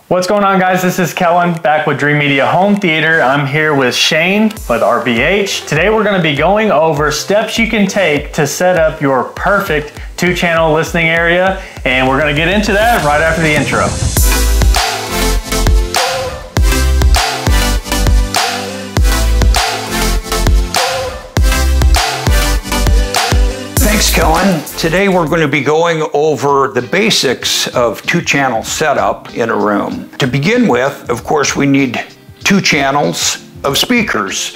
What's going on, guys? This is Kellen back with Dreamedia Home Theater. I'm here with Shane with RBH. Today we're going to be going over steps you can take to set up your perfect 2-channel listening area, and we're going to get into that right after the intro. Thanks, Kellen. Today we're going to be going over the basics of 2-channel setup in a room. To begin with, of course, we need 2 channels of speakers.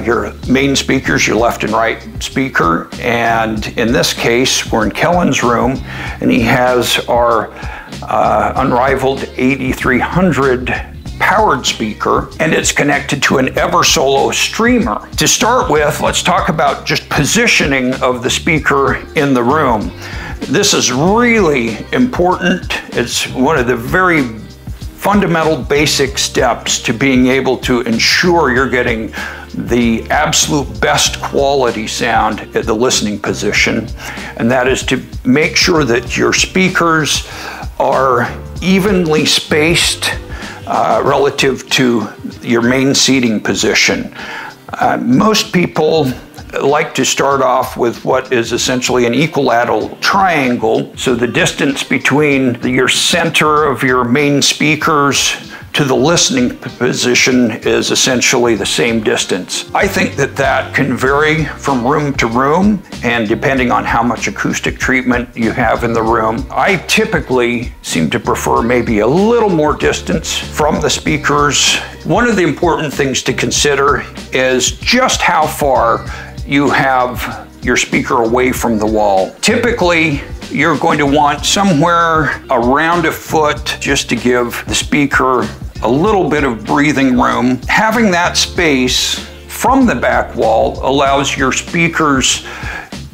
Your main speakers, your left and right speaker, and in this case, we're in Kellen's room, and he has our unrivaled 8300 powered speaker, and it's connected to an EVERSOLO streamer. To start with, let's talk about just positioning of the speaker in the room. This is really important. It's one of the very fundamental basic steps to being able to ensure you're getting the absolute best quality sound at the listening position, and that is to make sure that your speakers are evenly spaced relative to your main seating position. Most people like to start off with what is essentially an equilateral triangle. So the distance between your center of your main speakers to the listening position is essentially the same distance. I think that that can vary from room to room and depending on how much acoustic treatment you have in the room. I typically seem to prefer maybe a little more distance from the speakers. One of the important things to consider is just how far you have your speaker away from the wall. Typically, you're going to want somewhere around a foot just to give the speaker a little bit of breathing room. Having that space from the back wall allows your speakers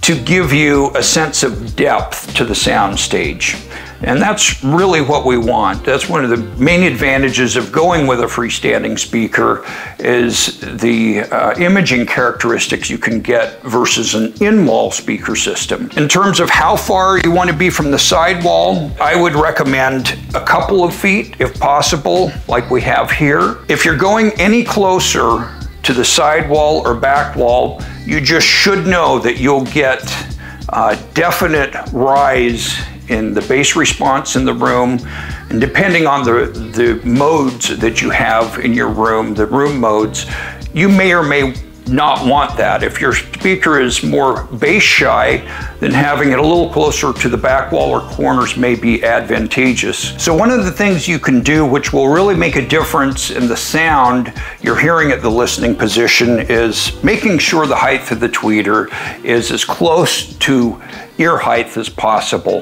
to give you a sense of depth to the sound stage. And that's really what we want. That's one of the main advantages of going with a freestanding speaker is the imaging characteristics you can get versus an in-wall speaker system. In terms of how far you want to be from the sidewall, I would recommend a couple of feet if possible, like we have here. If you're going any closer to the sidewall or back wall, you just should know that you'll get a definite rise in the bass response in the room, and depending on the modes that you have in your room, the room modes, you may or may not want that. If your speaker is more bass shy, then having it a little closer to the back wall or corners may be advantageous. So one of the things you can do which will really make a difference in the sound you're hearing at the listening position is making sure the height of the tweeter is as close to ear height as possible.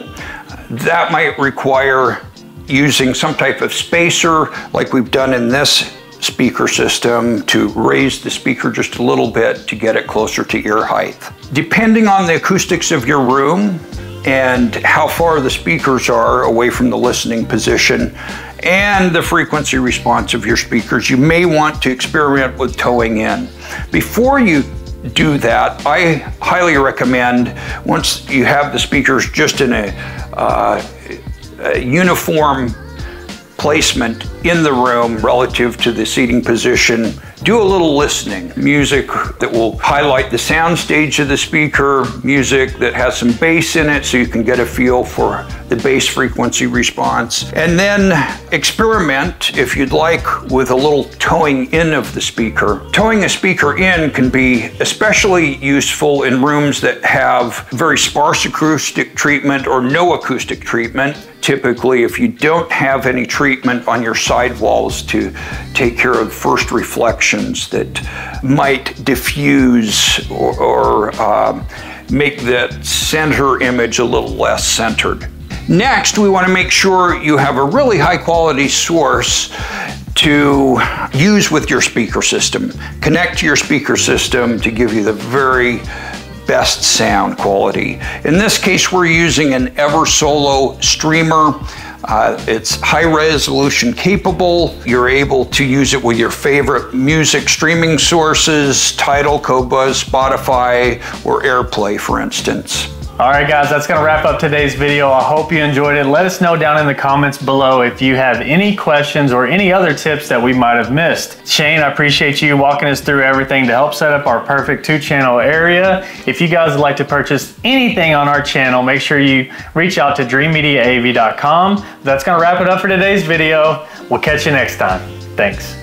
That might require using some type of spacer like we've done in this speaker system to raise the speaker just a little bit to get it closer to ear height. Depending on the acoustics of your room and how far the speakers are away from the listening position and the frequency response of your speakers, you may want to experiment with towing in. Before you do that, I highly recommend, once you have the speakers just in a uniform placement in the room relative to the seating position, do a little listening. Music that will highlight the sound stage of the speaker, music that has some bass in it so you can get a feel for the bass frequency response. And then experiment, if you'd like, with a little towing in of the speaker. Towing a speaker in can be especially useful in rooms that have very sparse acoustic treatment or no acoustic treatment. Typically, if you don't have any treatment on your sidewalls to take care of first reflections that might diffuse or make that center image a little less centered. Next, we want to make sure you have a really high quality source to use with your speaker system. Connect to your speaker system to give you the very best sound quality. In this case, we're using an EVERSOLO streamer. It's high resolution capable. You're able to use it with your favorite music streaming sources, Tidal, Qobuz, Spotify, or AirPlay, for instance. All right, guys, that's gonna wrap up today's video. I hope you enjoyed it. Let us know down in the comments below if you have any questions or any other tips that we might have missed. Shane, I appreciate you walking us through everything to help set up our perfect 2-channel area. If you guys would like to purchase anything on our channel, make sure you reach out to dreammediaav.com. That's gonna wrap it up for today's video. We'll catch you next time. Thanks.